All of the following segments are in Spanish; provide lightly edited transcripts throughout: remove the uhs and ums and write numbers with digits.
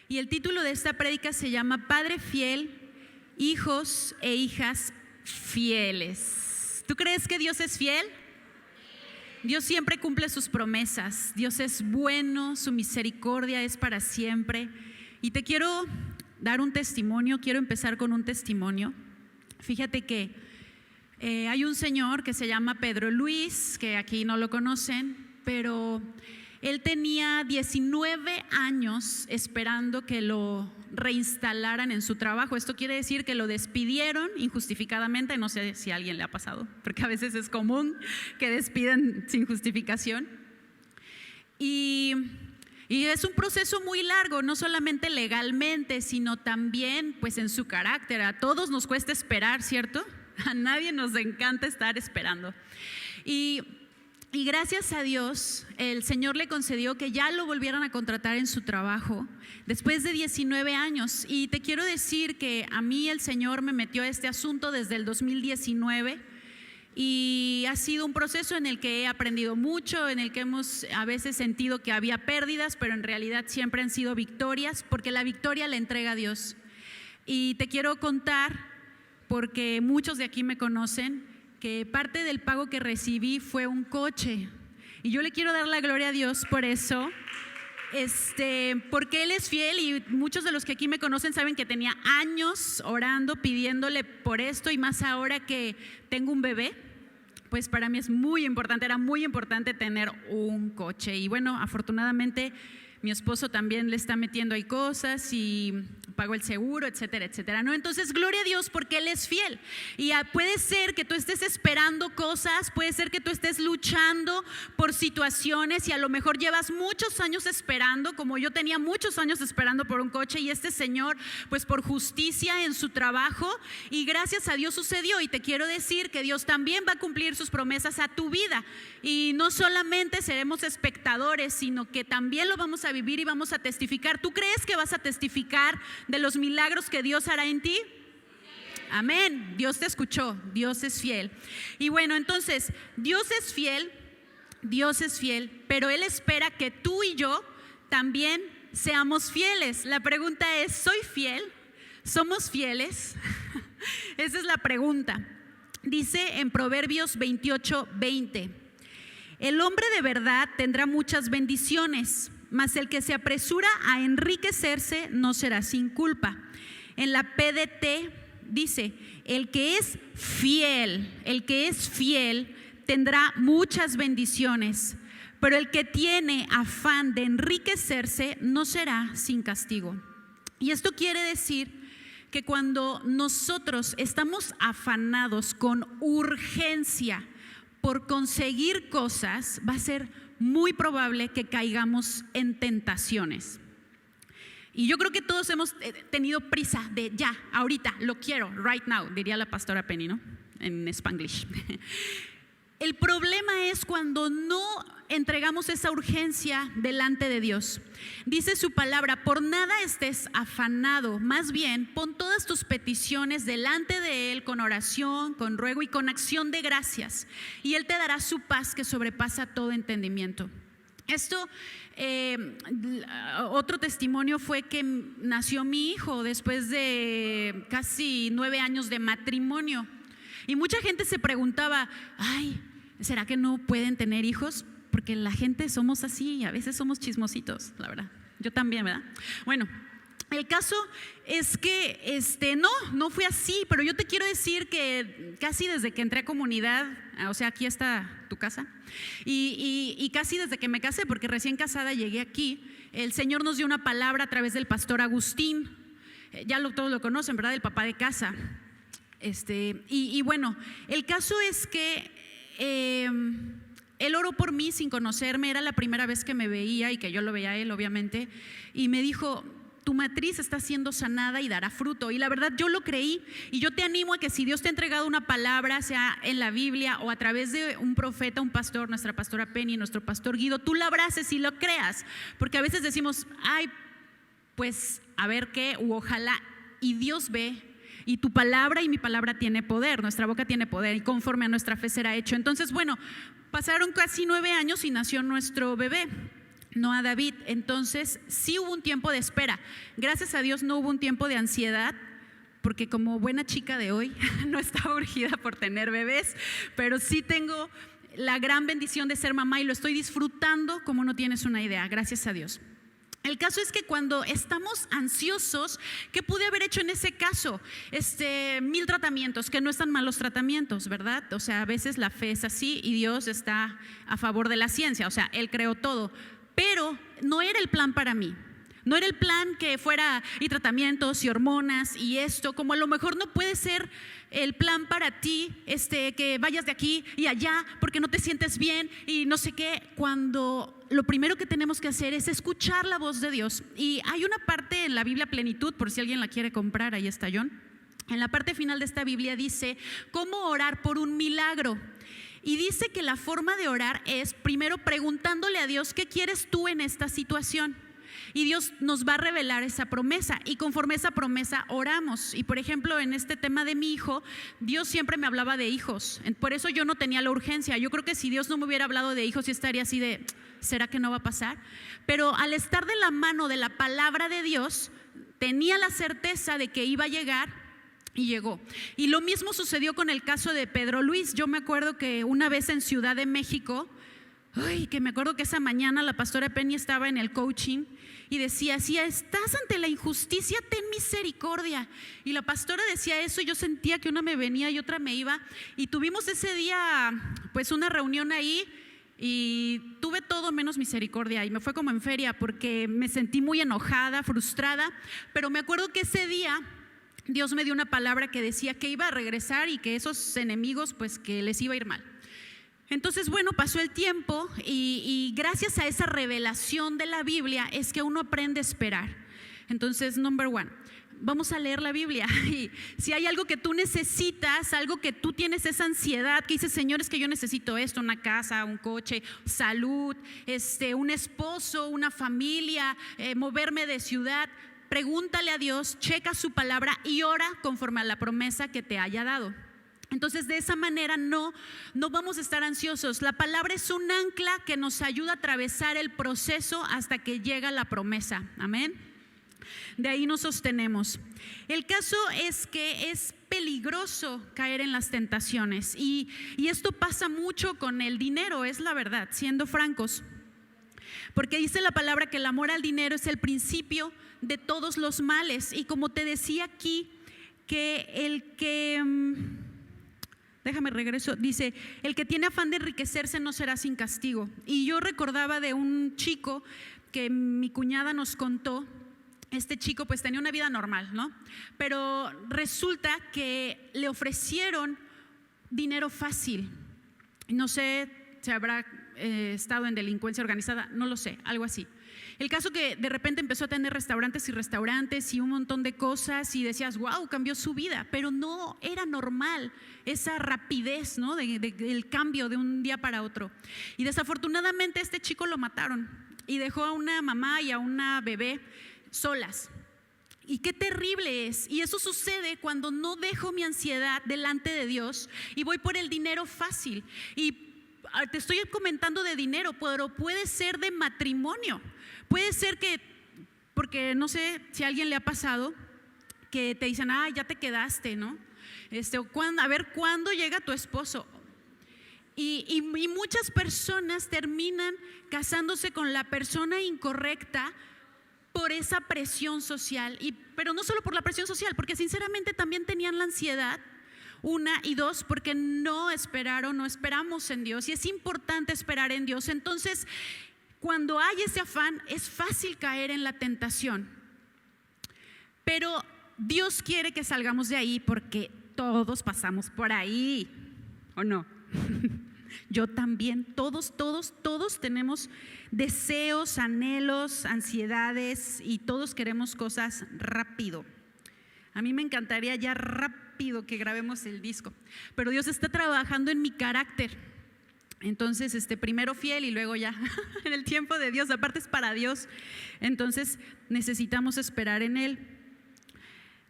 Y el título de esta prédica se llama Padre Fiel, Hijos e Hijas Fieles. ¿Tú crees que Dios es fiel? Dios siempre cumple sus promesas. Dios es bueno, su misericordia es para siempre. Y te quiero dar un testimonio, quiero empezar con un testimonio. Fíjate que hay un señor que se llama Pedro Luis, que aquí no lo conocen, pero él tenía 19 años esperando que lo reinstalaran en su trabajo. Esto quiere decir que lo despidieron injustificadamente. No sé si a alguien le ha pasado, porque a veces es común que despiden sin justificación. Y es un proceso muy largo, no solamente legalmente, sino también pues en su carácter. A todos nos cuesta esperar, ¿cierto? A nadie nos encanta estar esperando. Y gracias a Dios, el Señor le concedió que ya lo volvieran a contratar en su trabajo después de 19 años. Y te quiero decir que a mí el Señor me metió a este asunto desde el 2019 y ha sido un proceso en el que he aprendido mucho, en el que hemos a veces sentido que había pérdidas, pero en realidad siempre han sido victorias, porque la victoria la entrega Dios. Y te quiero contar, porque muchos de aquí me conocen, que parte del pago que recibí fue un coche, y yo le quiero dar la gloria a Dios por eso, porque Él es fiel, y muchos de los que aquí me conocen saben que tenía años orando, pidiéndole por esto, y más ahora que tengo un bebé, pues para mí es muy importante, era muy importante tener un coche. Y bueno, afortunadamente mi esposo también le está metiendo ahí cosas y pagó el seguro, etcétera, etcétera, ¿no? Entonces, gloria a Dios porque Él es fiel. Y puede ser que tú estés esperando cosas, puede ser que tú estés luchando por situaciones y a lo mejor llevas muchos años esperando, como yo tenía muchos años esperando por un coche, y este señor, pues por justicia en su trabajo, y gracias a Dios sucedió. Y te quiero decir que Dios también va a cumplir sus promesas a tu vida, y no solamente seremos espectadores, sino que también lo vamos a vivir y vamos a testificar. ¿Tú crees que vas a testificar de los milagros que Dios hará en ti? Amén. Dios te escuchó, Dios es fiel. Y bueno, entonces, Dios es fiel, pero Él espera que tú y yo también seamos fieles. La pregunta es, ¿soy fiel? ¿Somos fieles? Esa es la pregunta. Dice en Proverbios 28:20, el hombre de verdad tendrá muchas bendiciones, mas el que se apresura a enriquecerse no será sin culpa. En la PDT dice, el que es fiel tendrá muchas bendiciones, pero el que tiene afán de enriquecerse no será sin castigo. Y esto quiere decir que cuando nosotros estamos afanados con urgencia por conseguir cosas, va a ser muy probable que caigamos en tentaciones. Y yo creo que todos hemos tenido prisa de ya, ahorita, lo quiero, right now, diría la pastora Penny, ¿no? En Spanglish. El problema es cuando no entregamos esa urgencia delante de Dios. Dice su palabra, por nada estés afanado, más bien pon todas tus peticiones delante de Él con oración, con ruego y con acción de gracias, y Él te dará su paz que sobrepasa todo entendimiento. Esto, otro testimonio fue que nació mi hijo después de casi 9 años de matrimonio. Y mucha gente se preguntaba, ay, ¿será que no pueden tener hijos? Porque la gente somos así, a veces somos chismositos, la verdad. Yo también, ¿verdad? Bueno, el caso es que no fue así, pero yo te quiero decir que casi desde que entré a comunidad, o sea, aquí está tu casa, y casi desde que me casé, porque recién casada llegué aquí, el Señor nos dio una palabra a través del pastor Agustín, todos lo conocen, ¿verdad? El papá de casa. Y bueno, el caso es que él oró por mí sin conocerme, era la primera vez que me veía y que yo lo veía a él, obviamente, y me dijo, tu matriz está siendo sanada y dará fruto. Y la verdad yo lo creí, y yo te animo a que si Dios te ha entregado una palabra, sea en la Biblia o a través de un profeta, un pastor, nuestra pastora Penny, nuestro pastor Guido, tú la abraces y lo creas, porque a veces decimos, ay, pues a ver qué, u ojalá, y Dios ve. Y tu palabra y mi palabra tiene poder, nuestra boca tiene poder, y conforme a nuestra fe será hecho. Entonces, bueno, pasaron casi 9 años y nació nuestro bebé. no a David. Entonces sí hubo un tiempo de espera. Gracias a Dios no hubo un tiempo de ansiedad, porque como buena chica de hoy no estaba urgida por tener bebés, pero sí tengo la gran bendición de ser mamá y lo estoy disfrutando como no tienes una idea, gracias a Dios. El caso es que cuando estamos ansiosos, ¿qué pude haber hecho en ese caso? 1000 tratamientos, que no están malos tratamientos, ¿verdad? O sea, a veces la fe es así y Dios está a favor de la ciencia, o sea, Él creó todo, pero no era el plan para mí. No era el plan que fuera y tratamientos y hormonas y esto, como a lo mejor no puede ser el plan para ti, que vayas de aquí y allá porque no te sientes bien y no sé qué, cuando lo primero que tenemos que hacer es escuchar la voz de Dios. Y hay una parte en la Biblia Plenitud, por si alguien la quiere comprar, ahí está John. En la parte final de esta Biblia dice cómo orar por un milagro. Y dice que la forma de orar es primero preguntándole a Dios, ¿qué quieres tú en esta situación? Y Dios nos va a revelar esa promesa y conforme esa promesa oramos. Y por ejemplo en este tema de mi hijo, Dios siempre me hablaba de hijos, por eso yo no tenía la urgencia. Yo creo que si Dios no me hubiera hablado de hijos, yo estaría así de, ¿será que no va a pasar? Pero al estar de la mano de la palabra de Dios, tenía la certeza de que iba a llegar y llegó. Y lo mismo sucedió con el caso de Pedro Luis. Yo me acuerdo que una vez en Ciudad de México, que me acuerdo que esa mañana la pastora Penny estaba en el coaching y decía, si estás ante la injusticia, ten misericordia. Y la pastora decía eso y yo sentía que una me venía y otra me iba. Y tuvimos ese día pues una reunión ahí y tuve todo menos misericordia y me fue como en feria porque me sentí muy enojada, frustrada. Pero me acuerdo que ese día Dios me dio una palabra que decía que iba a regresar y que esos enemigos pues que les iba a ir mal. Entonces, bueno, pasó el tiempo y gracias a esa revelación de la Biblia es que uno aprende a esperar. Entonces, number one, vamos a leer la Biblia y si hay algo que tú necesitas, algo que tú tienes esa ansiedad, que dices, Señor, es que yo necesito esto, una casa, un coche, salud, un esposo, una familia, moverme de ciudad, pregúntale a Dios, checa su palabra y ora conforme a la promesa que te haya dado. Entonces de esa manera no vamos a estar ansiosos. La palabra es un ancla que nos ayuda a atravesar el proceso hasta que llega la promesa. Amén. De ahí nos sostenemos. El caso es que es peligroso caer en las tentaciones y esto pasa mucho con el dinero, es la verdad, siendo francos. Porque dice la palabra que el amor al dinero es el principio de todos los males. Y como te decía aquí, déjame regreso, dice, el que tiene afán de enriquecerse no será sin castigo. Y yo recordaba de un chico que mi cuñada nos contó. Este chico pues tenía una vida normal, ¿no? Pero resulta que le ofrecieron dinero fácil. No sé si habrá estado en delincuencia organizada, no lo sé, algo así. El caso que de repente empezó a tener restaurantes y un montón de cosas y decías, wow, cambió su vida, pero no era normal esa rapidez, ¿no? del cambio de un día para otro. Y desafortunadamente este chico lo mataron y dejó a una mamá y a una bebé solas. Y qué terrible es. Y eso sucede cuando no dejo mi ansiedad delante de Dios y voy por el dinero fácil. Y te estoy comentando de dinero, pero puede ser de matrimonio. Puede ser que, porque no sé si a alguien le ha pasado, que te dicen, ya te quedaste, ¿no? A ver cuándo llega tu esposo. Y muchas personas terminan casándose con la persona incorrecta por esa presión social, pero no solo por la presión social, porque sinceramente también tenían la ansiedad. Una y dos, porque no esperamos en Dios y es importante esperar en Dios. Entonces, cuando hay ese afán, es fácil caer en la tentación. Pero Dios quiere que salgamos de ahí porque todos pasamos por ahí, ¿o no? Yo también, todos tenemos deseos, anhelos, ansiedades y todos queremos cosas rápido. A mí me encantaría ya rápido que grabemos el disco, pero Dios está trabajando en mi carácter. Entonces, primero fiel y luego ya en el tiempo de Dios, aparte es para Dios. Entonces necesitamos esperar en Él.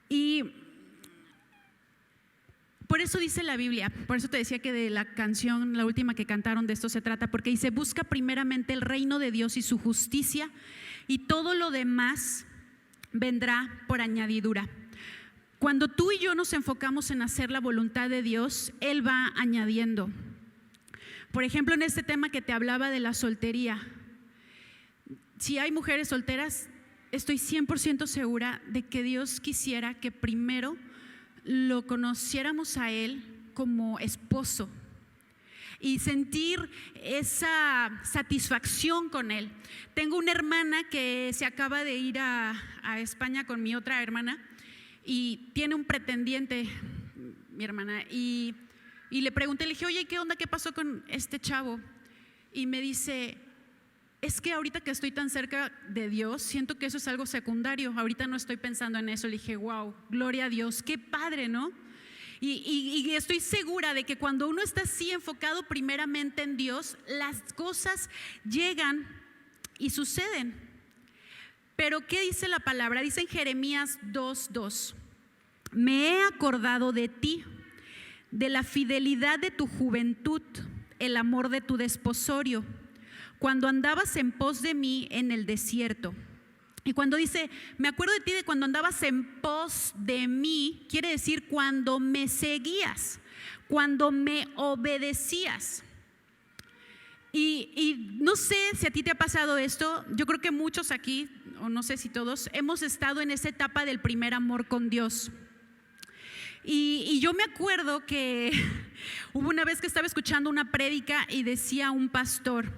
Y Por eso dice la Biblia, por eso te decía que de la canción, la última que cantaron, de esto se trata, porque dice: busca primeramente el reino de Dios y su justicia, y todo lo demás vendrá por añadidura. Cuando tú y yo nos enfocamos en hacer la voluntad de Dios, Él va añadiendo. Por ejemplo, en este tema que te hablaba de la soltería, si hay mujeres solteras, estoy 100% segura de que Dios quisiera que primero lo conociéramos a Él como esposo y sentir esa satisfacción con Él. Tengo una hermana que se acaba de ir a España con mi otra hermana y tiene un pretendiente, mi hermana, y le pregunté, le dije: oye, ¿qué onda? ¿Qué pasó con este chavo? Y me dice: es que ahorita que estoy tan cerca de Dios, siento que eso es algo secundario, ahorita no estoy pensando en eso. Le dije: wow, gloria a Dios, qué padre, ¿no? Y estoy segura de que cuando uno está así enfocado primeramente en Dios, las cosas llegan y suceden. Pero ¿qué dice la palabra? Dice en Jeremías 2:2: me he acordado de ti, de la fidelidad de tu juventud, el amor de tu desposorio, cuando andabas en pos de mí en el desierto. Y cuando dice me acuerdo de ti de cuando andabas en pos de mí, quiere decir cuando me seguías, cuando me obedecías. Y no sé si a ti te ha pasado esto. Yo creo que muchos aquí, o no sé si todos, hemos estado en esa etapa del primer amor con Dios. Y yo me acuerdo que hubo una vez que estaba escuchando una prédica y decía un pastor: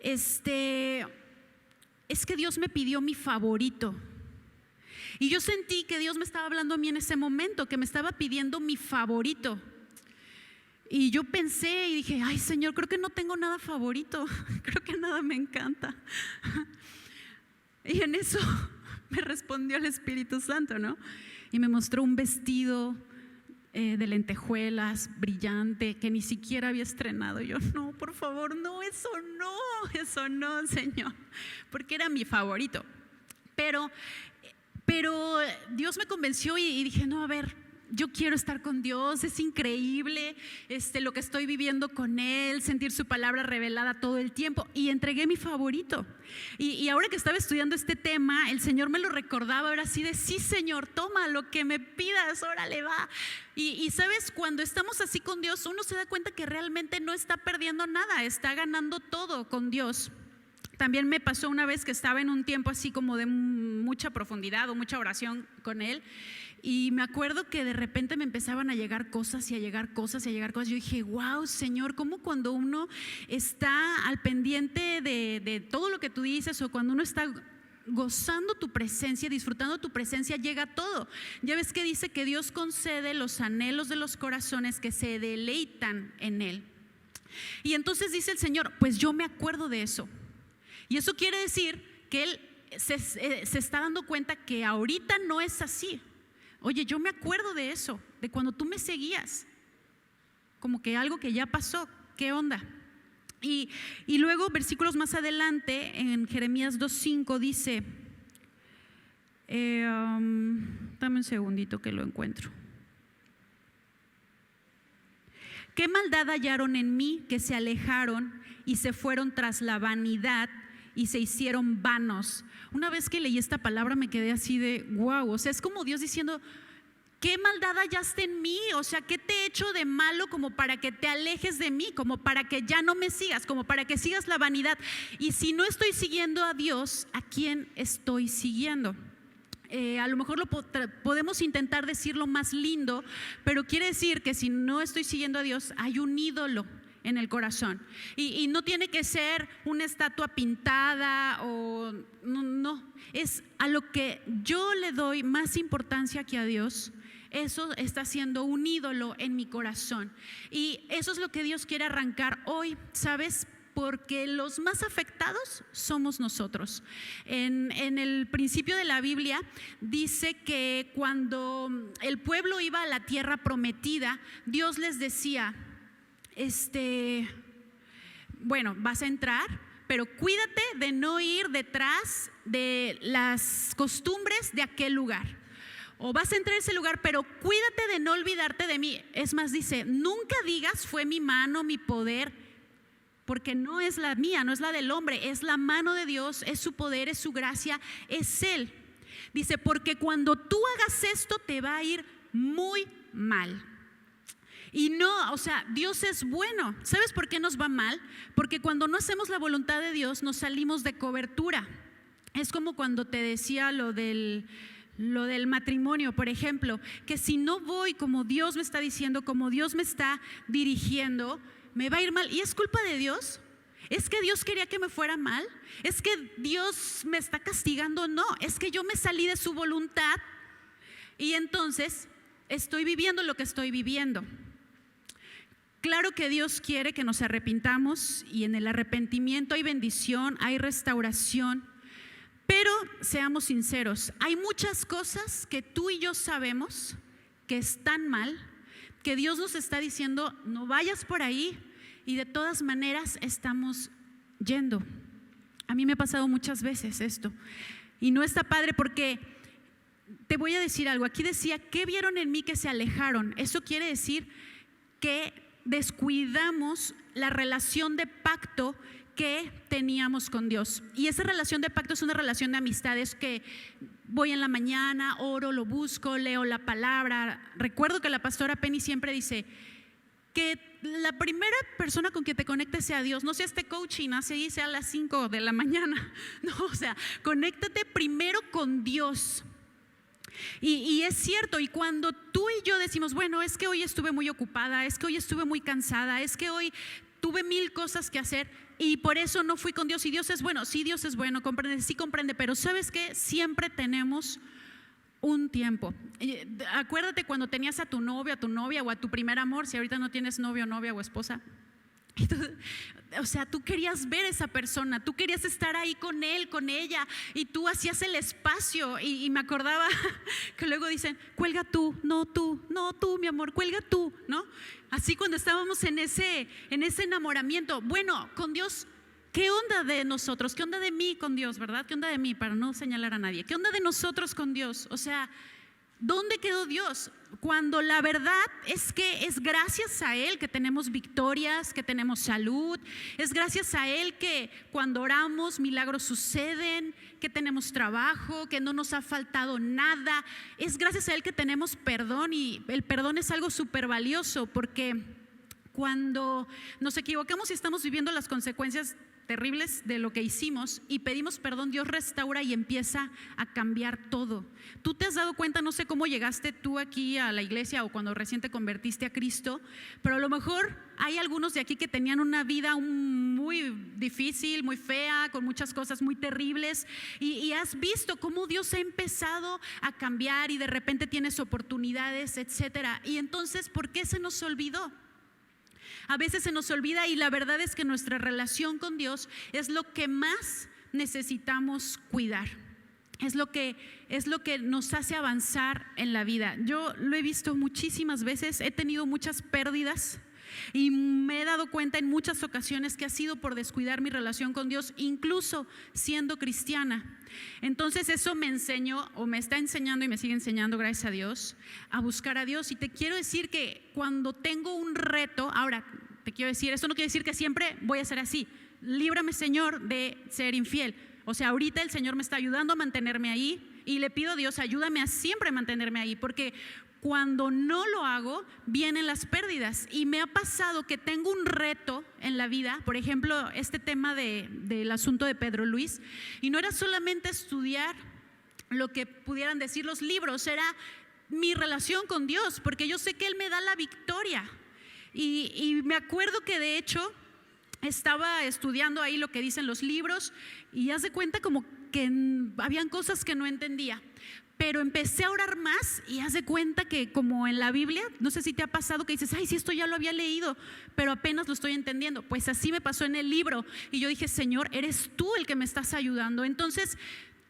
es que Dios me pidió mi favorito. Y yo sentí que Dios me estaba hablando a mí en ese momento, que me estaba pidiendo mi favorito. Y yo pensé y dije: ay, Señor, creo que no tengo nada favorito, creo que nada me encanta. Y en eso me respondió el Espíritu Santo, ¿no? Y me mostró un vestido de lentejuelas, brillante, que ni siquiera había estrenado. Yo: no, por favor, no, eso no, Señor, porque era mi favorito. Pero Dios me convenció y dije: no, a ver, yo quiero estar con Dios, es increíble lo que estoy viviendo con Él, sentir su palabra revelada todo el tiempo, y entregué mi favorito. Y ahora que estaba estudiando este tema, el Señor me lo recordaba, ahora sí de: sí, Señor, toma lo que me pidas, órale, va. Y sabes, cuando estamos así con Dios, uno se da cuenta que realmente no está perdiendo nada, está ganando todo con Dios. También me pasó una vez que estaba en un tiempo así como de mucha profundidad o mucha oración con Él, y me acuerdo que de repente me empezaban a llegar cosas y a llegar cosas y a llegar cosas. Yo dije: wow, Señor, ¿cómo cuando uno está al pendiente de todo lo que tú dices, o cuando uno está gozando tu presencia, disfrutando tu presencia, llega todo? Ya ves que dice que Dios concede los anhelos de los corazones que se deleitan en Él. Y entonces dice el Señor: pues yo me acuerdo de eso. Y eso quiere decir que Él se está dando cuenta que ahorita no es así. Oye, yo me acuerdo de eso, de cuando tú me seguías, como que algo que ya pasó. ¿Qué onda? Y luego versículos más adelante, en Jeremías 2:5 dice, dame un segundito que lo encuentro. ¿Qué maldad hallaron en mí que se alejaron y se fueron tras la vanidad y se hicieron vanos? Una vez que leí esta palabra me quedé así de wow, o sea, es como Dios diciendo: ¿qué maldad hallaste en mí? O sea, ¿qué te he hecho de malo como para que te alejes de mí? Como para que ya no me sigas, como para que sigas la vanidad. Y si no estoy siguiendo a Dios, ¿a quién estoy siguiendo? A lo mejor podemos intentar decirlo más lindo, pero quiere decir que si no estoy siguiendo a Dios, hay un ídolo en el corazón. Y no tiene que ser una estatua pintada o no, es a lo que yo le doy más importancia que a Dios. Eso está siendo un ídolo en mi corazón, y eso es lo que Dios quiere arrancar hoy, ¿sabes? Porque los más afectados somos nosotros. En el principio de la Biblia dice que cuando el pueblo iba a la tierra prometida, Dios les decía: bueno, vas a entrar, pero cuídate de no ir detrás de las costumbres de aquel lugar. o vas a entrar a ese lugar, pero cuídate de no olvidarte de mí. Es más, dice, nunca digas fue mi mano, mi poder, porque no es la mía, no es la del hombre, es la mano de Dios, es su poder, es su gracia, es Él. Dice, porque cuando tú hagas esto te va a ir muy mal. Y no, o sea, Dios es bueno. ¿Sabes por qué nos va mal? Porque cuando no hacemos la voluntad de Dios nos salimos de cobertura. Es como cuando te decía lo del matrimonio, por ejemplo, que si no voy como Dios me está diciendo, como Dios me está dirigiendo, me va a ir mal. ¿Y es culpa de Dios? ¿Es que Dios quería que me fuera mal? ¿Es que Dios me está castigando? No, es que yo me salí de su voluntad y entonces estoy viviendo lo que estoy viviendo. Claro que Dios quiere que nos arrepintamos y en el arrepentimiento hay bendición, hay restauración, pero seamos sinceros, hay muchas cosas que tú y yo sabemos que están mal, que Dios nos está diciendo no vayas por ahí y de todas maneras estamos yendo. A mí me ha pasado muchas veces esto y no está padre porque te voy a decir algo. Aquí decía, ¿qué vieron en mí que se alejaron? Eso quiere decir que descuidamos la relación de pacto que teníamos con Dios. Y esa relación de pacto es una relación de amistades que voy en la mañana, oro, lo busco, leo la palabra. Recuerdo que la pastora Penny siempre dice que la primera persona con quien te conectes sea Dios. No sea este coaching, así sea a las 5 de la mañana. No, o sea, conéctate primero con Dios. Y es cierto, y cuando tú y yo decimos, bueno, es que hoy estuve muy ocupada, es que hoy estuve muy cansada, es que hoy tuve 1000 cosas que hacer y por eso no fui con Dios. Y Dios es bueno, sí, Dios es bueno, comprende, sí comprende, pero ¿sabes qué? Siempre tenemos un tiempo. Acuérdate cuando tenías a tu novio, a tu novia o a tu primer amor, si ahorita no tienes novio, novia o esposa. O sea, tú querías ver a esa persona, tú querías estar ahí con él, con ella, y tú hacías el espacio. Y me acordaba que luego dicen, cuelga tú, no tú, mi amor, cuelga tú, ¿no? Así cuando estábamos en ese enamoramiento. Bueno, con Dios, ¿qué onda de nosotros? ¿Qué onda de mí con Dios, verdad? ¿Qué onda de mí? Para no señalar a nadie. ¿Qué onda de nosotros con Dios? O sea, ¿dónde quedó Dios? Cuando la verdad es que es gracias a Él que tenemos victorias, que tenemos salud, es gracias a Él que cuando oramos milagros suceden, que tenemos trabajo, que no nos ha faltado nada, es gracias a Él que tenemos perdón y el perdón es algo súper valioso porque cuando nos equivocamos y estamos viviendo las consecuencias terribles de lo que hicimos y pedimos perdón, Dios restaura y empieza a cambiar todo. Tú te has dado cuenta, no sé cómo llegaste tú aquí a la iglesia o cuando recién te convertiste a Cristo, pero a lo mejor hay algunos de aquí que tenían una vida muy difícil, muy fea, con muchas cosas muy terribles y has visto cómo Dios ha empezado a cambiar y de repente tienes oportunidades, etcétera. Y entonces, ¿por qué se nos olvidó? A veces se nos olvida y la verdad es que nuestra relación con Dios es lo que más necesitamos cuidar. Es lo que nos hace avanzar en la vida. Yo lo he visto muchísimas veces, he tenido muchas pérdidas y me he dado cuenta en muchas ocasiones que ha sido por descuidar mi relación con Dios, incluso siendo cristiana. Entonces eso me enseñó o me está enseñando y me sigue enseñando, gracias a Dios, a buscar a Dios. Y te quiero decir que cuando tengo un reto, ahora te quiero decir, esto no quiere decir que siempre voy a ser así. Líbrame, Señor, de ser infiel. O sea, ahorita el Señor me está ayudando a mantenerme ahí y le pido a Dios, ayúdame a siempre mantenerme ahí, porque cuando no lo hago, vienen las pérdidas. Y me ha pasado que tengo un reto en la vida, por ejemplo, este tema del asunto de Pedro Luis, y no era solamente estudiar lo que pudieran decir los libros, era mi relación con Dios, porque yo sé que Él me da la victoria. Y me acuerdo que de hecho estaba estudiando ahí lo que dicen los libros y haz de cuenta como que habían cosas que no entendía. Pero empecé a orar más y haz de cuenta que como en la Biblia, no sé si te ha pasado que dices, ay, sí, esto ya lo había leído, pero apenas lo estoy entendiendo. Pues así me pasó en el libro y yo dije, Señor, eres tú el que me estás ayudando. Entonces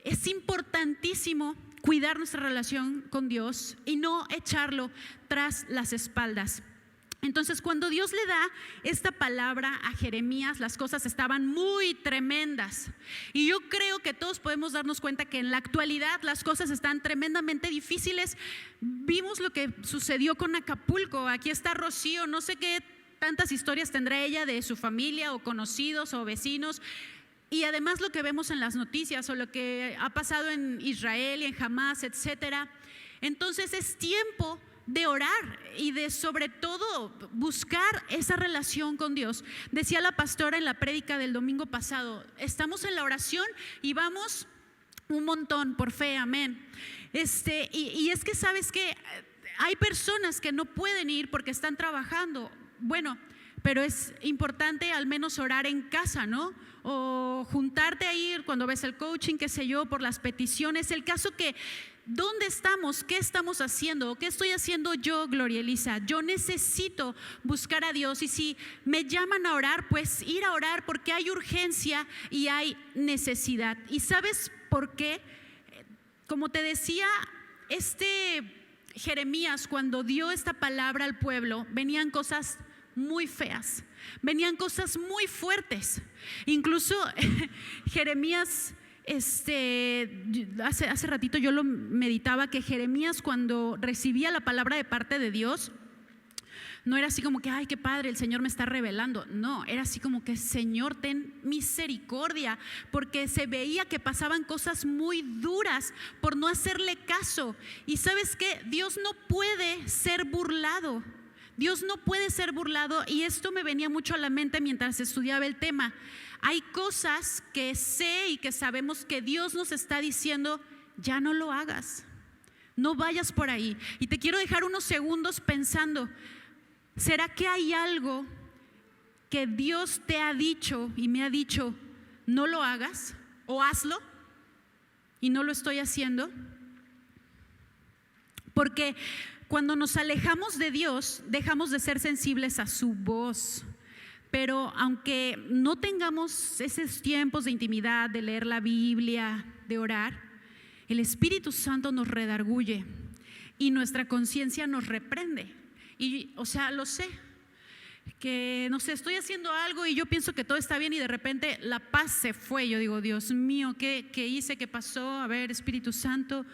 es importantísimo cuidar nuestra relación con Dios y no echarlo tras las espaldas. Entonces, cuando Dios le da esta palabra a Jeremías, las cosas estaban muy tremendas. Y yo creo que todos podemos darnos cuenta que en la actualidad las cosas están tremendamente difíciles. Vimos lo que sucedió con Acapulco. Aquí está Rocío, no sé qué tantas historias tendrá ella de su familia o conocidos o vecinos. Y además lo que vemos en las noticias o lo que ha pasado en Israel y en Hamas, etcétera. Entonces es tiempo de orar y de sobre todo buscar esa relación con Dios. Decía la pastora en la prédica del domingo pasado, estamos en la oración y vamos un montón por fe, amén. Y es que sabes que hay personas que no pueden ir porque están trabajando. Bueno, pero es importante al menos orar en casa, ¿no? O juntarte a ir cuando ves el coaching, qué sé yo, por las peticiones. El caso que, ¿dónde estamos? ¿Qué estamos haciendo? ¿Qué estoy haciendo yo, Gloria Elisa? Yo necesito buscar a Dios, y si me llaman a orar, pues ir a orar, porque hay urgencia y hay necesidad. ¿Y sabes por qué? Como te decía, Jeremías, cuando dio esta palabra al pueblo, venían cosas muy feas, venían cosas muy fuertes. Incluso Jeremías, hace ratito yo lo meditaba, que Jeremías, cuando recibía la palabra de parte de Dios, no era así como que, ay, qué padre, el Señor me está revelando. No, era así como que, Señor, ten misericordia, porque se veía que pasaban cosas muy duras por no hacerle caso. Y ¿sabes qué? Dios no puede ser burlado. Dios no puede ser burlado, y esto me venía mucho a la mente mientras estudiaba el tema. Hay cosas que sé y que sabemos que Dios nos está diciendo, ya no lo hagas, no vayas por ahí. Y te quiero dejar unos segundos pensando, ¿será que hay algo que Dios te ha dicho y me ha dicho, no lo hagas o hazlo, y no lo estoy haciendo? Porque cuando nos alejamos de Dios, dejamos de ser sensibles a su voz. Pero aunque no tengamos esos tiempos de intimidad, de leer la Biblia, de orar, el Espíritu Santo nos redarguye y nuestra conciencia nos reprende. Y, o sea, lo sé, que no sé, estoy haciendo algo y yo pienso que todo está bien y de repente la paz se fue. Yo digo, Dios mío, ¿qué hice? ¿Qué pasó? A ver, Espíritu Santo.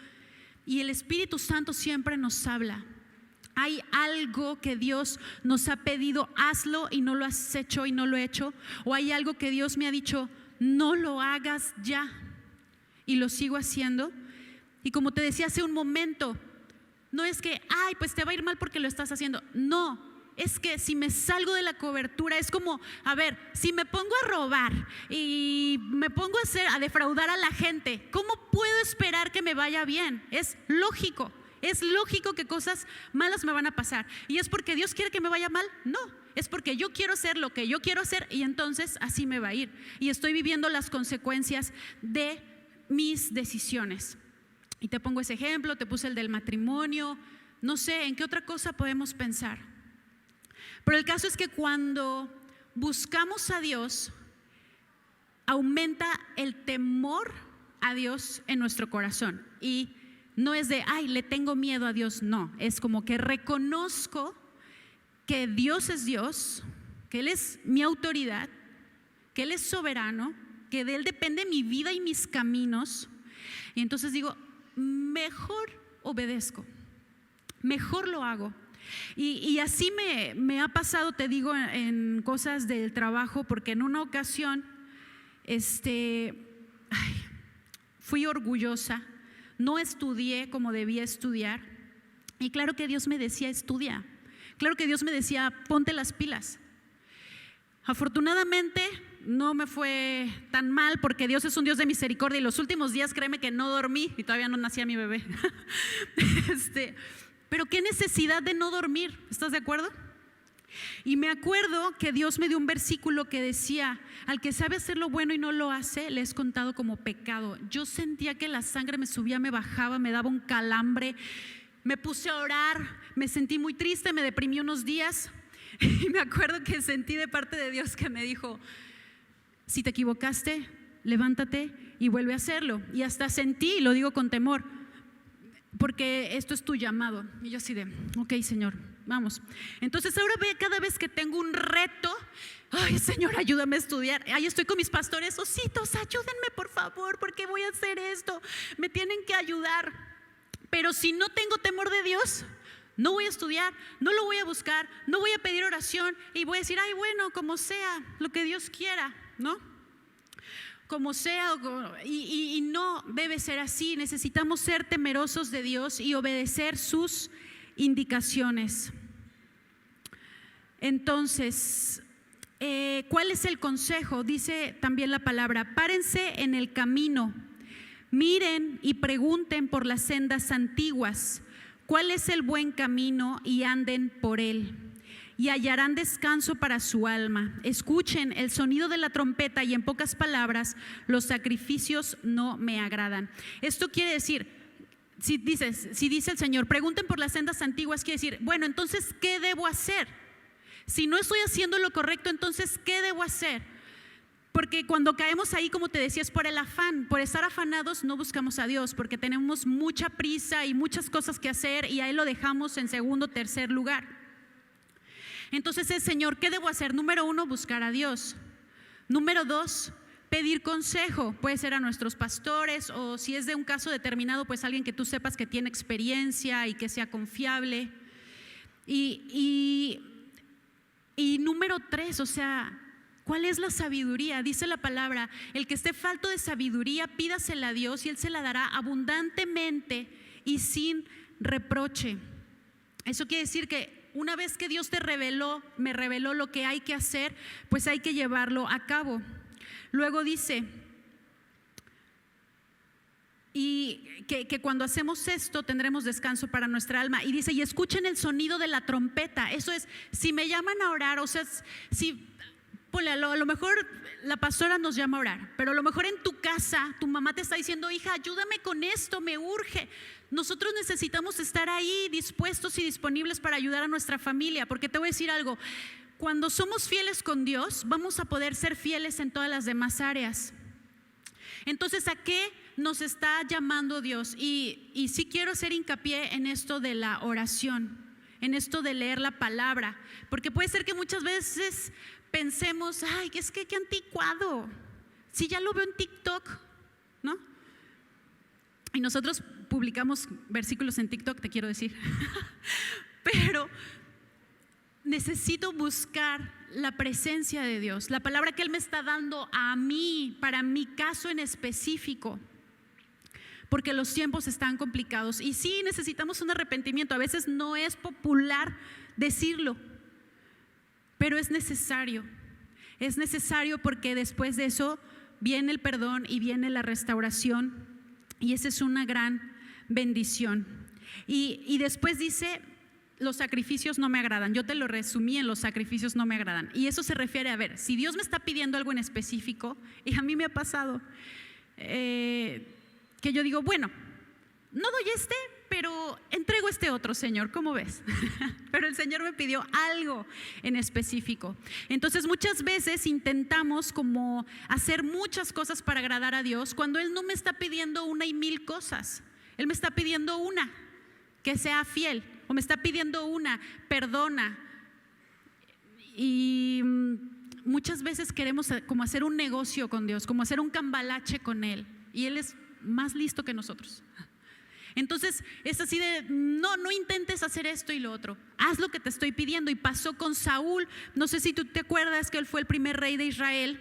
Y el Espíritu Santo siempre nos habla. Hay algo que Dios nos ha pedido, hazlo, y no lo has hecho y no lo he hecho. O hay algo que Dios me ha dicho, no lo hagas ya, y lo sigo haciendo. Y como te decía hace un momento, no es que, ay, pues te va a ir mal porque lo estás haciendo. No, es que si me salgo de la cobertura, es como, a ver, si me pongo a robar y me pongo a defraudar a la gente, ¿cómo puedo esperar que me vaya bien? Es lógico que cosas malas me van a pasar. ¿Y es porque Dios quiere que me vaya mal? No, es porque yo quiero hacer lo que yo quiero hacer, y entonces así me va a ir. Y estoy viviendo las consecuencias de mis decisiones. Y te pongo ese ejemplo, te puse el del matrimonio, no sé, ¿en qué otra cosa podemos pensar? Pero el caso es que cuando buscamos a Dios, aumenta el temor a Dios en nuestro corazón. Y no es de, ay, le tengo miedo a Dios, no, es como que reconozco que Dios es Dios, que Él es mi autoridad, que Él es soberano, que de Él depende mi vida y mis caminos. Y entonces digo, mejor obedezco, mejor lo hago. Y así me ha pasado, te digo, en cosas del trabajo, porque en una ocasión fui orgullosa, no estudié como debía estudiar, y claro que Dios me decía, estudia, claro que Dios me decía, ponte las pilas. Afortunadamente no me fue tan mal, porque Dios es un Dios de misericordia, y los últimos días, créeme que no dormí, y todavía no nacía mi bebé. Pero qué necesidad de no dormir, ¿estás de acuerdo? Y me acuerdo que Dios me dio un versículo que decía, al que sabe hacer lo bueno y no lo hace, le es contado como pecado. Yo sentía que la sangre me subía, me bajaba, me daba un calambre, me puse a orar, me sentí muy triste, me deprimí unos días, y me acuerdo que sentí de parte de Dios que me dijo, si te equivocaste, levántate y vuelve a hacerlo. Y hasta sentí, y lo digo con temor, porque esto es tu llamado. Y yo así de, ok, Señor, vamos. Entonces ahora cada vez que tengo un reto, ay, Señor, ayúdame a estudiar. Ahí estoy con mis pastores, ositos, ayúdenme por favor, porque voy a hacer esto, me tienen que ayudar. Pero si no tengo temor de Dios, no voy a estudiar, no lo voy a buscar, no voy a pedir oración y voy a decir, ay, bueno, como sea, lo que Dios quiera, ¿no? Como sea, y no debe ser así. Necesitamos ser temerosos de Dios y obedecer sus indicaciones. Entonces, ¿cuál es el consejo? Dice también la palabra, párense en el camino, miren y pregunten por las sendas antiguas, cuál es el buen camino y anden por él, y hallarán descanso para su alma. Escuchen el sonido de la trompeta y en pocas palabras, los sacrificios no me agradan. Esto quiere decir, si dice el Señor, pregunten por las sendas antiguas, quiere decir, bueno, entonces, ¿qué debo hacer? Si no estoy haciendo lo correcto, entonces, ¿qué debo hacer? Porque cuando caemos ahí, como te decía, es por el afán, por estar afanados no buscamos a Dios, porque tenemos mucha prisa y muchas cosas que hacer y ahí lo dejamos en segundo, tercer lugar. Entonces el Señor, ¿qué debo hacer? Número 1, buscar a Dios. Número 2, pedir consejo, puede ser a nuestros pastores o si es de un caso determinado, pues alguien que tú sepas que tiene experiencia y que sea confiable. Y número 3, o sea, ¿cuál es la sabiduría? Dice la palabra, el que esté falto de sabiduría, pídasela a Dios y Él se la dará abundantemente y sin reproche. Eso quiere decir que una vez que Dios me reveló lo que hay que hacer, pues hay que llevarlo a cabo. Luego dice, y que cuando hacemos esto tendremos descanso para nuestra alma. Y dice, y escuchen el sonido de la trompeta. Eso es, si me llaman a orar, o sea, a lo mejor la pastora nos llama a orar, pero a lo mejor en tu casa tu mamá te está diciendo, hija, ayúdame con esto, me urge. Nosotros necesitamos estar ahí dispuestos y disponibles para ayudar a nuestra familia, porque te voy a decir algo, cuando somos fieles con Dios, vamos a poder ser fieles en todas las demás áreas. Entonces, ¿a qué nos está llamando Dios? Y sí quiero hacer hincapié en esto de la oración, en esto de leer la palabra, porque puede ser que muchas veces pensemos, ay, es que qué anticuado, si ya lo veo en TikTok, ¿no? Y nosotros publicamos versículos en TikTok, te quiero decir. Pero necesito buscar la presencia de Dios, la palabra que Él me está dando a mí, para mi caso en específico, porque los tiempos están complicados. Y sí, necesitamos un arrepentimiento. A veces no es popular decirlo, pero es necesario. Es necesario porque después de eso viene el perdón y viene la restauración. Y esa es una gran bendición. Y después dice, los sacrificios no me agradan. Yo te lo resumí en los sacrificios no me agradan. Y eso se refiere a ver, si Dios me está pidiendo algo en específico, y a mí me ha pasado que yo digo, bueno, no doy pero entrego otro, Señor, ¿cómo ves? Pero el Señor me pidió algo en específico. Entonces muchas veces intentamos como hacer muchas cosas para agradar a Dios, cuando Él no me está pidiendo una y mil cosas. Él me está pidiendo una, que sea fiel, o me está pidiendo una, perdona. Y muchas veces queremos como hacer un negocio con Dios, como hacer un cambalache con Él, y Él es más listo que nosotros. Entonces es así de, no intentes hacer esto y lo otro, haz lo que te estoy pidiendo. Y pasó con Saúl, no sé si tú te acuerdas que él fue el primer rey de Israel,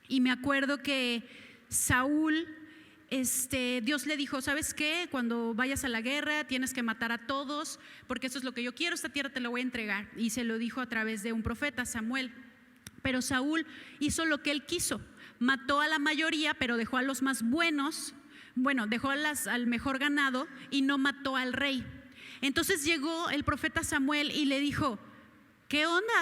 y me acuerdo que Saúl, Dios le dijo, ¿sabes qué? Cuando vayas a la guerra tienes que matar a todos, porque eso es lo que yo quiero, esta tierra te la voy a entregar. Y se lo dijo a través de un profeta, Samuel. Pero Saúl hizo lo que él quiso, mató a la mayoría, pero dejó a los más buenos. Bueno, dejó al mejor ganado y no mató al rey. Entonces llegó el profeta Samuel y le dijo, ¿qué onda?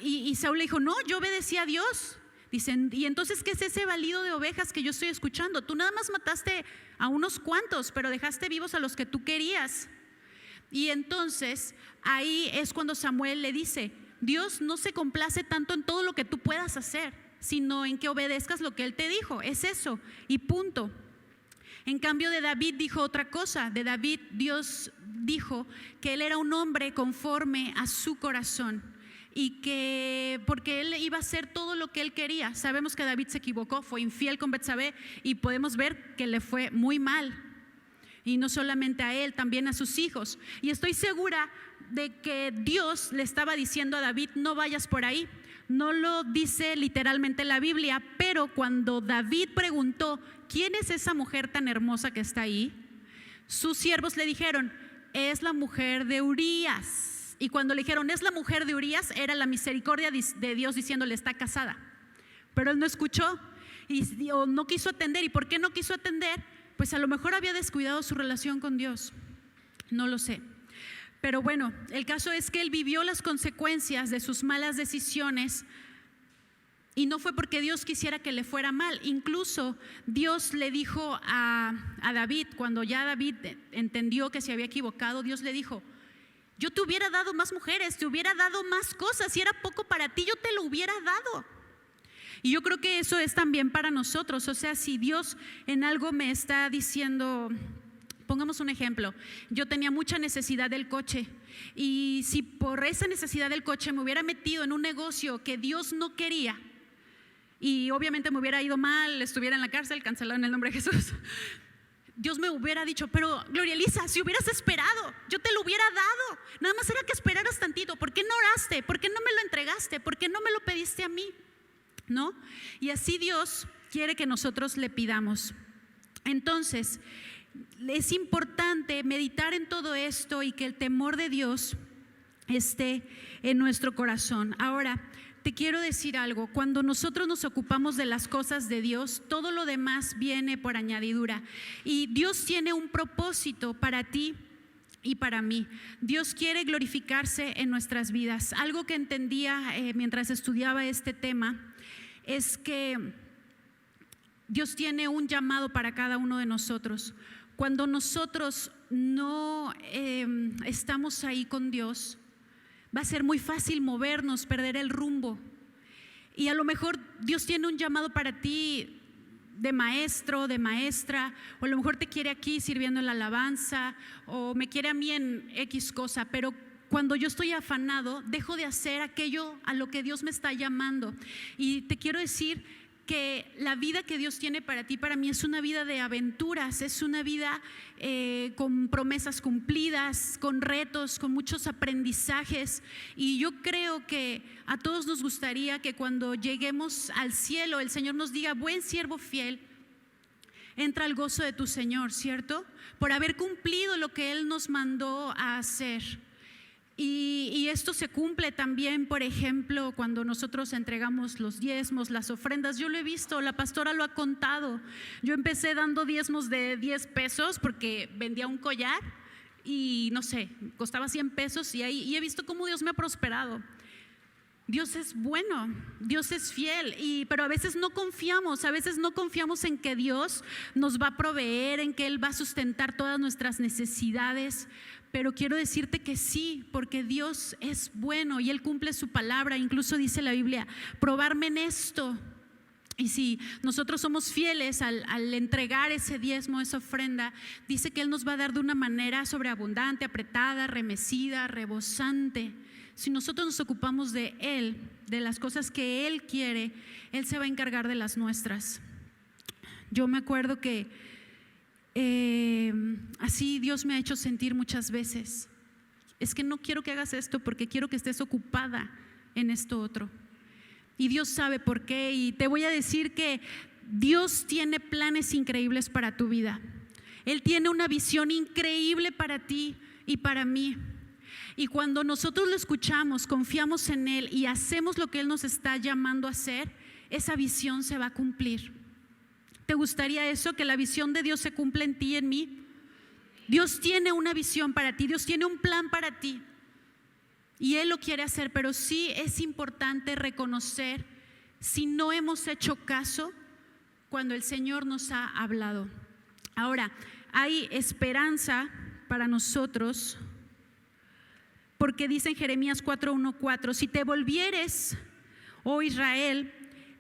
Y Saúl le dijo, no, yo obedecí a Dios. Dicen, ¿y entonces qué es ese balido de ovejas que yo estoy escuchando? Tú nada más mataste a unos cuantos, pero dejaste vivos a los que tú querías. Y entonces ahí es cuando Samuel le dice, Dios no se complace tanto en todo lo que tú puedas hacer, sino en que obedezcas lo que Él te dijo. Es eso, y punto. En cambio de David dijo otra cosa. De David Dios dijo que él era un hombre conforme a su corazón y que porque él iba a hacer todo lo que él quería. Sabemos que David se equivocó, fue infiel con Betsabé y podemos ver que le fue muy mal. Y no solamente a él, también a sus hijos. Y estoy segura de que Dios le estaba diciendo a David: no vayas por ahí. No lo dice literalmente la Biblia, pero cuando David preguntó: ¿quién es esa mujer tan hermosa que está ahí?, sus siervos le dijeron: es la mujer de Urías. Y cuando le dijeron: es la mujer de Urías, era la misericordia de Dios diciéndole: está casada. Pero él no escuchó o no quiso atender. ¿Y por qué no quiso atender? Pues a lo mejor había descuidado su relación con Dios, no lo sé. Pero bueno, el caso es que él vivió las consecuencias de sus malas decisiones y no fue porque Dios quisiera que le fuera mal. Incluso Dios le dijo a David, cuando ya David entendió que se había equivocado, Dios le dijo: yo te hubiera dado más mujeres, te hubiera dado más cosas. Si era poco para ti, yo te lo hubiera dado. Y yo creo que eso es también para nosotros. O sea, si Dios en algo me está diciendo, pongamos un ejemplo, yo tenía mucha necesidad del coche y si por esa necesidad del coche me hubiera metido en un negocio que Dios no quería y obviamente me hubiera ido mal, estuviera en la cárcel, cancelado en el nombre de Jesús, Dios me hubiera dicho: pero Gloria Elisa, si hubieras esperado, yo te lo hubiera dado. Nada más era que esperaras tantito. ¿Por qué no oraste? ¿Por qué no me lo entregaste? ¿Por qué no me lo pediste a mí? ¿No? Y así Dios quiere que nosotros le pidamos. Entonces, es importante meditar en todo esto y que el temor de Dios esté en nuestro corazón. Ahora, te quiero decir algo: cuando nosotros nos ocupamos de las cosas de Dios, todo lo demás viene por añadidura. Y Dios tiene un propósito para ti y para mí. Dios quiere glorificarse en nuestras vidas. Algo que entendía mientras estudiaba este tema es que Dios tiene un llamado para cada uno de nosotros. Cuando nosotros no estamos ahí con Dios, va a ser muy fácil movernos, perder el rumbo. Y a lo mejor Dios tiene un llamado para ti de maestro, de maestra, o a lo mejor te quiere aquí sirviendo en la alabanza, o me quiere a mí en X cosa, pero cuando yo estoy afanado, dejo de hacer aquello a lo que Dios me está llamando. Y te quiero decir que la vida que Dios tiene para ti, para mí, es una vida de aventuras, es una vida con promesas cumplidas, con retos, con muchos aprendizajes. Y yo creo que a todos nos gustaría que cuando lleguemos al cielo, el Señor nos diga: buen siervo fiel, entra al gozo de tu Señor, ¿cierto? Por haber cumplido lo que Él nos mandó a hacer. Y esto se cumple también, por ejemplo, cuando nosotros entregamos los diezmos, las ofrendas. Yo lo he visto, la pastora lo ha contado. Yo empecé dando diezmos de 10 pesos porque vendía un collar y no sé, costaba 100 pesos y he visto cómo Dios me ha prosperado. Dios es bueno, Dios es fiel, pero a veces no confiamos en que Dios nos va a proveer, en que Él va a sustentar todas nuestras necesidades. Pero quiero decirte que sí, porque Dios es bueno y Él cumple su palabra. Incluso dice la Biblia: probarme en esto. Y si nosotros somos fieles al entregar ese diezmo, esa ofrenda, dice que Él nos va a dar de una manera sobreabundante, apretada, remecida, rebosante. Si nosotros nos ocupamos de Él, de las cosas que Él quiere, Él se va a encargar de las nuestras. Yo me acuerdo que así Dios me ha hecho sentir muchas veces: es que no quiero que hagas esto porque quiero que estés ocupada en esto otro. Y Dios sabe por qué. Y te voy a decir que Dios tiene planes increíbles para tu vida. Él tiene una visión increíble para ti y para mí. Y cuando nosotros lo escuchamos, confiamos en Él y hacemos lo que Él nos está llamando a hacer, esa visión se va a cumplir. ¿Te gustaría eso? Que la visión de Dios se cumpla en ti y en mí. Dios tiene una visión para ti, Dios tiene un plan para ti y Él lo quiere hacer, pero sí es importante reconocer si no hemos hecho caso cuando el Señor nos ha hablado. Ahora, hay esperanza para nosotros, porque dice en Jeremías 4:1-4: si te volvieres, oh Israel,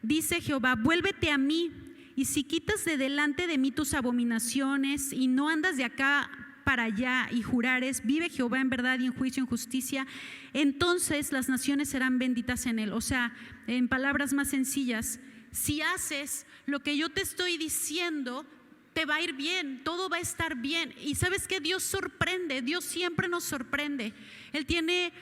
dice Jehová, vuélvete a mí y si quitas de delante de mí tus abominaciones y no andas de acá para allá y jurares, vive Jehová en verdad y en juicio, en justicia, entonces las naciones serán benditas en él. O sea, en palabras más sencillas, si haces lo que yo te estoy diciendo, te va a ir bien, todo va a estar bien. Y sabes que Dios sorprende, Dios siempre nos sorprende. Él tiene,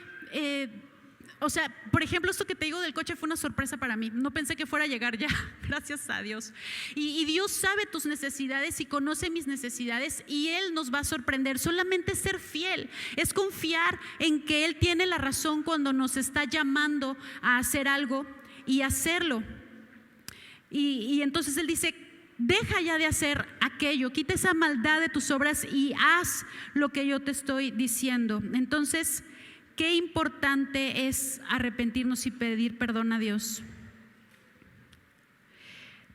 por ejemplo, esto que te digo del coche fue una sorpresa para mí. No pensé que fuera a llegar ya, gracias a Dios. Y Dios sabe tus necesidades y conoce mis necesidades y Él nos va a sorprender. Solamente ser fiel es confiar en que Él tiene la razón cuando nos está llamando a hacer algo y hacerlo. Y entonces Él dice: deja ya de hacer aquello, quita esa maldad de tus obras y haz lo que yo te estoy diciendo. Entonces, qué importante es arrepentirnos y pedir perdón a Dios.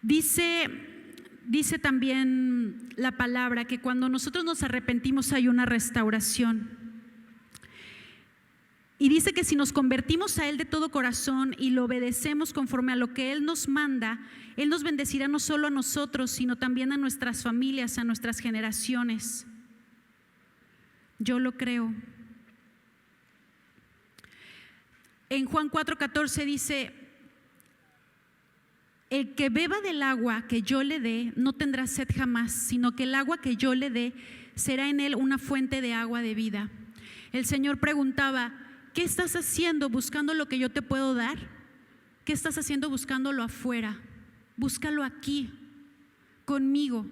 Dice también la palabra que cuando nosotros nos arrepentimos hay una restauración. Y dice que si nos convertimos a Él de todo corazón y lo obedecemos conforme a lo que Él nos manda, Él nos bendecirá no solo a nosotros, sino también a nuestras familias, a nuestras generaciones. Yo lo creo. En Juan 4:14 dice: el que beba del agua que yo le dé no tendrá sed jamás, sino que el agua que yo le dé será en él una fuente de agua de vida. El Señor preguntaba: ¿qué estás haciendo buscando lo que yo te puedo dar? ¿Qué estás haciendo buscándolo afuera? Búscalo aquí, conmigo.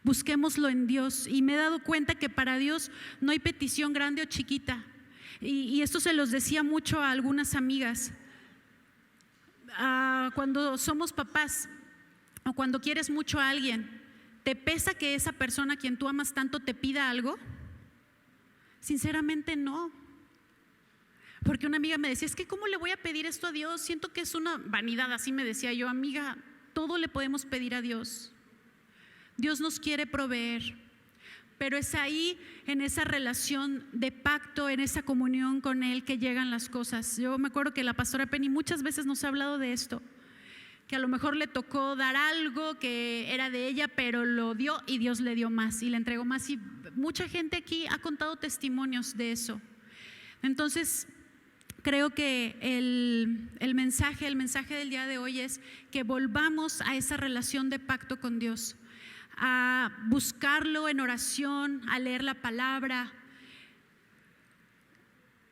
Busquémoslo en Dios. Y me he dado cuenta que para Dios no hay petición grande o chiquita. Y esto se los decía mucho a algunas amigas. Cuando somos papás o cuando quieres mucho a alguien, ¿te pesa que esa persona a quien tú amas tanto te pida algo? Sinceramente no. Porque una amiga me decía: es que ¿cómo le voy a pedir esto a Dios? Siento que es una vanidad. Así me decía yo: amiga, todo le podemos pedir a Dios. Dios nos quiere proveer. Pero es ahí, en esa relación de pacto, en esa comunión con Él, que llegan las cosas. Yo me acuerdo que la pastora Penny muchas veces nos ha hablado de esto, que a lo mejor le tocó dar algo que era de ella, pero lo dio y Dios le dio más y le entregó más. Y mucha gente aquí ha contado testimonios de eso. Entonces, creo que el mensaje del día de hoy es que volvamos a esa relación de pacto con Dios, a buscarlo en oración, a leer la palabra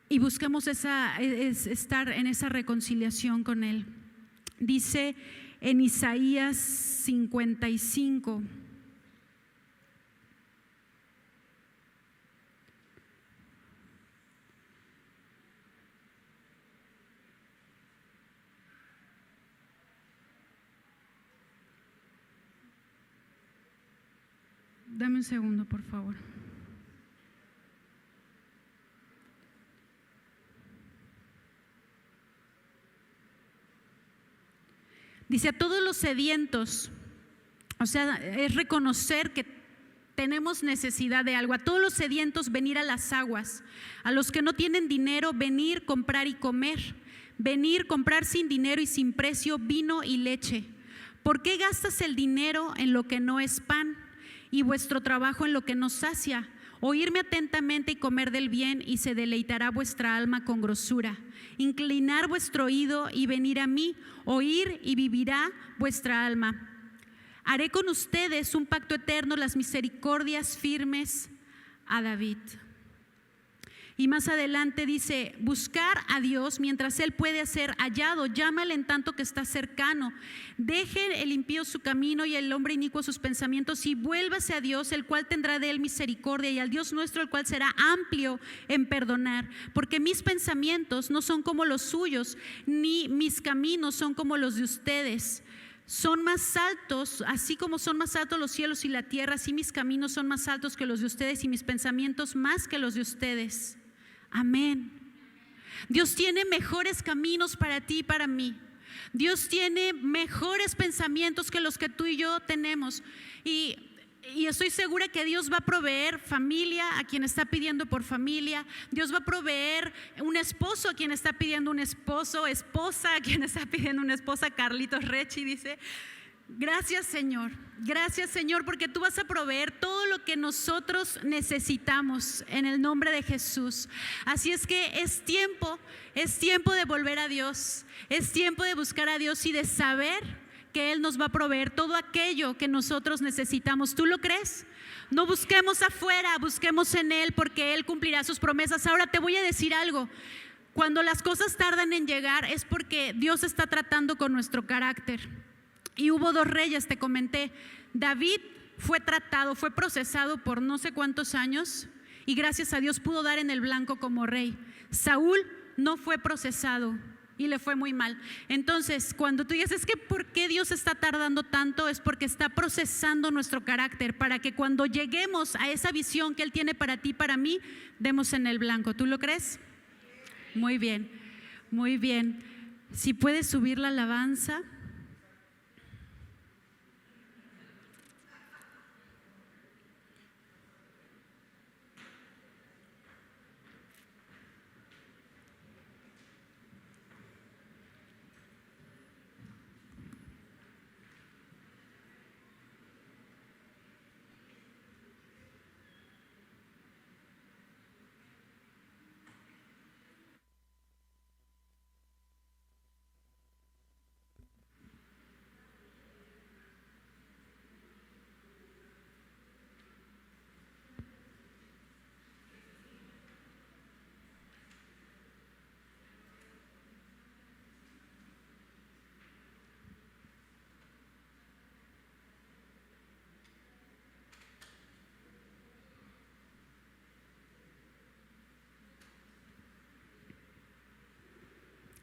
y busquemos estar en esa reconciliación con Él. Dice en Isaías 55. Dame un segundo, por favor. Dice: a todos los sedientos, o sea, es reconocer que tenemos necesidad de algo. A todos los sedientos, venir a las aguas. A los que no tienen dinero, venir, comprar y comer. Venir, comprar sin dinero y sin precio vino y leche. ¿Por qué gastas el dinero en lo que no es pan y vuestro trabajo en lo que no sacia? Oírme atentamente y comer del bien, y se deleitará vuestra alma con grosura. Inclinar vuestro oído y venir a mí, oír y vivirá vuestra alma. Haré con ustedes un pacto eterno, las misericordias firmes a David. Y más adelante dice: buscar a Dios mientras Él puede ser hallado, llámale en tanto que está cercano. Deje el impío su camino y el hombre inicuo sus pensamientos, y vuélvase a Dios, el cual tendrá de él misericordia, y al Dios nuestro, el cual será amplio en perdonar. Porque mis pensamientos no son como los suyos, ni mis caminos son como los de ustedes. Son más altos, así como son más altos los cielos y la tierra, así mis caminos son más altos que los de ustedes, y mis pensamientos más que los de ustedes. Amén. Dios tiene mejores caminos para ti y para mí. Dios tiene mejores pensamientos que los que tú y yo tenemos. Y estoy segura que Dios va a proveer familia a quien está pidiendo por familia. Dios va a proveer un esposo a quien está pidiendo un esposo, esposa a quien está pidiendo una esposa. Carlitos Rechi dice: Gracias, Señor. Gracias, Señor, porque tú vas a proveer todo lo que nosotros necesitamos en el nombre de Jesús. Así es que es tiempo de volver a Dios. Es tiempo de buscar a Dios y de saber que Él nos va a proveer todo aquello que nosotros necesitamos. ¿Tú lo crees? No busquemos afuera, busquemos en Él, porque Él cumplirá sus promesas. Ahora te voy a decir algo. Cuando las cosas tardan en llegar es porque Dios está tratando con nuestro carácter. Y hubo 2 reyes, te comenté. David fue tratado, fue procesado por no sé cuántos años y gracias a Dios pudo dar en el blanco como rey. Saúl no fue procesado y le fue muy mal. Entonces, cuando tú dices, es que ¿por qué Dios está tardando tanto? Es porque está procesando nuestro carácter para que cuando lleguemos a esa visión que Él tiene para ti, para mí, demos en el blanco. ¿Tú lo crees? Muy bien, muy bien. Si puedes subir la alabanza.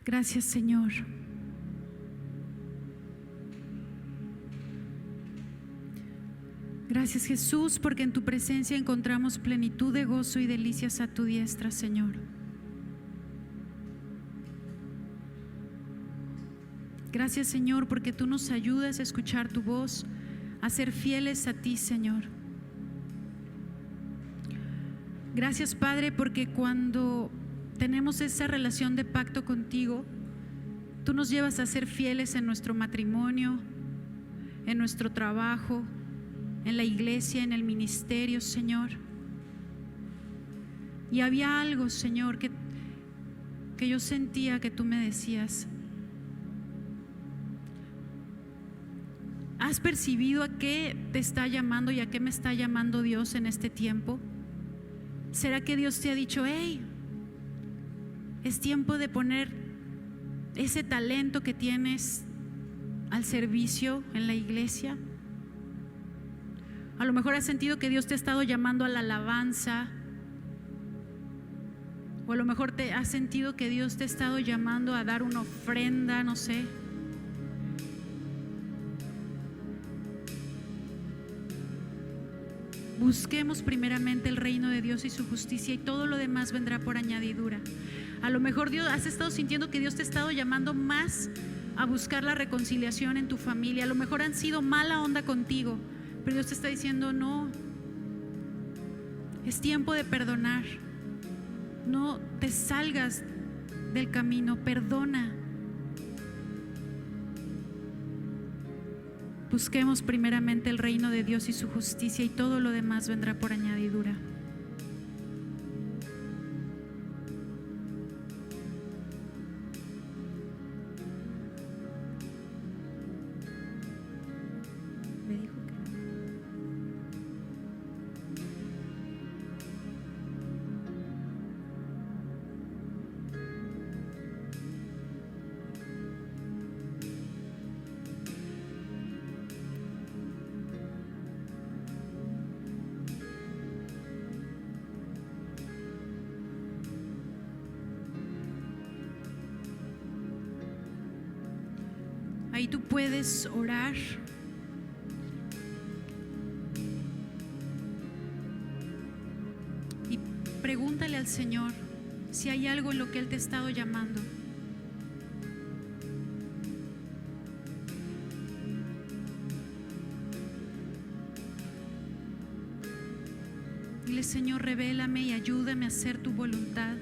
Gracias, Señor. Gracias, Jesús, porque en tu presencia encontramos plenitud de gozo y delicias a tu diestra, Señor. Gracias, Señor, porque tú nos ayudas a escuchar tu voz, a ser fieles a ti, Señor. Gracias, Padre, porque cuando tenemos esa relación de pacto contigo, tú nos llevas a ser fieles en nuestro matrimonio, en nuestro trabajo, en la iglesia, en el ministerio, Señor. Y había algo, Señor, que yo sentía que tú me decías. ¿Has percibido a qué te está llamando y a qué me está llamando Dios en este tiempo? ¿Será que Dios te ha dicho, hey, es tiempo de poner ese talento que tienes al servicio en la iglesia? A lo mejor has sentido que Dios te ha estado llamando a la alabanza, o a lo mejor te has sentido que Dios te ha estado llamando a dar una ofrenda, no sé. Busquemos primeramente el reino de Dios y su justicia, y todo lo demás vendrá por añadidura. A lo mejor Dios, has estado sintiendo que Dios te ha estado llamando más a buscar la reconciliación en tu familia. A lo mejor han sido mala onda contigo, pero Dios te está diciendo, no, es tiempo de perdonar. No te salgas del camino, perdona. Busquemos primeramente el reino de Dios y su justicia, y todo lo demás vendrá por añadidura. Me dijo que ahí tú puedes orar. Y pregúntale al Señor si hay algo en lo que Él te ha estado llamando. Dile, Señor, revélame y ayúdame a hacer tu voluntad.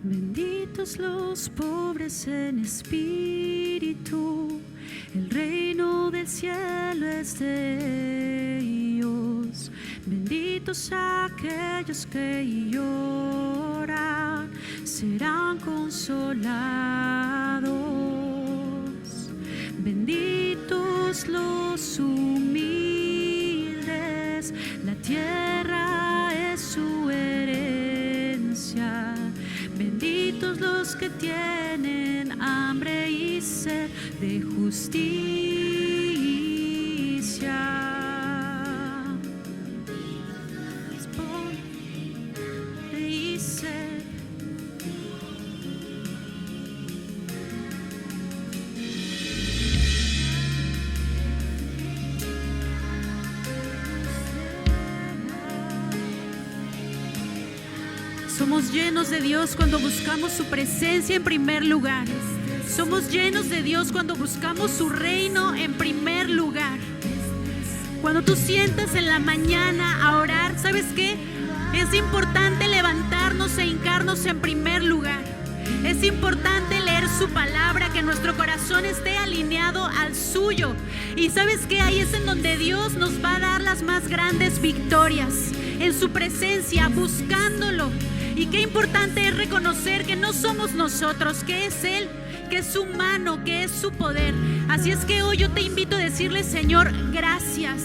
Benditos los pobres en espíritu, el reino del cielo es de ellos. Benditos aquellos que lloran, serán consolados. Benditos los humildes, la tierra es su herencia. Benditos los que tienen hambre y sed de justicia. Hambre y sed. Somos llenos de Dios cuando buscamos su presencia en primer lugar. Somos llenos de Dios cuando buscamos su reino en primer lugar. Cuando tú sientas en la mañana a orar, ¿sabes qué? Es importante levantarnos e hincarnos en primer lugar. Es importante leer su palabra, que nuestro corazón esté alineado al suyo. Y ¿sabes qué? Ahí es en donde Dios nos va a dar las más grandes victorias. En su presencia, buscándolo. Y qué importante es reconocer que no somos nosotros, que es Él, que es su mano, que es su poder. Así es que hoy yo te invito a decirle: Señor, gracias.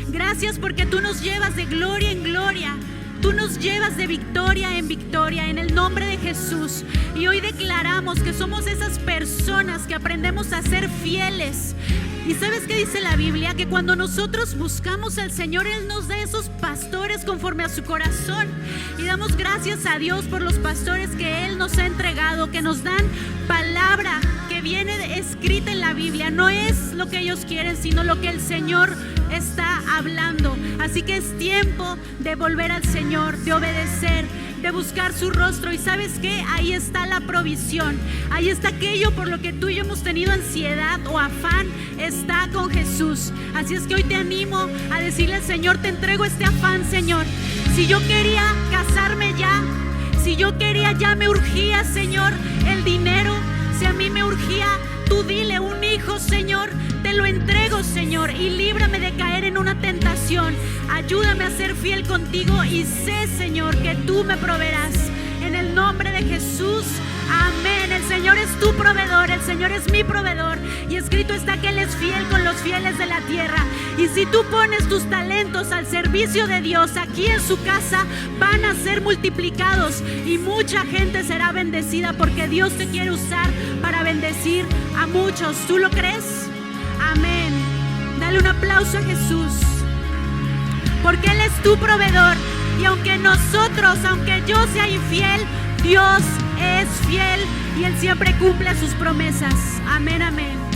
Gracias porque tú nos llevas de gloria en gloria. Tú nos llevas de victoria en victoria, en el nombre de Jesús. Y hoy declaramos que somos esas personas que aprendemos a ser fieles. ¿Y sabes qué dice la Biblia? Que cuando nosotros buscamos al Señor, Él nos da esos pastores conforme a su corazón. Y damos gracias a Dios por los pastores que Él nos ha entregado, que nos dan palabra que viene escrita en la Biblia. No es lo que ellos quieren, sino lo que el Señor está hablando. Así que es tiempo de volver al Señor, de obedecer, de buscar su rostro. Y ¿sabes qué? Ahí está la provisión. Ahí está aquello por lo que tú y yo hemos tenido ansiedad o afán, está con Jesús. Así es que hoy te animo a decirle al Señor: te entrego este afán, Señor. Si yo quería casarme ya, si yo quería, ya me urgía, Señor, el dinero. Si a mí me urgía, tú dile, un hijo, Señor, te lo entrego, Señor, y líbrame de caer en una tentación. Ayúdame a ser fiel contigo y sé, Señor, que tú me proveerás. En el nombre de Jesús, amén. El Señor es tu proveedor, el Señor es mi proveedor. Y escrito está que Él es fiel con los fieles de la tierra. Y si tú pones tus talentos al servicio de Dios aquí en su casa, van a ser multiplicados y mucha gente será bendecida, porque Dios te quiere usar para bendecir a muchos. ¿Tú lo crees? Amén. Dale un aplauso a Jesús, porque Él es tu proveedor. Y aunque yo sea infiel, Dios es fiel y Él siempre cumple sus promesas. Amén, amén.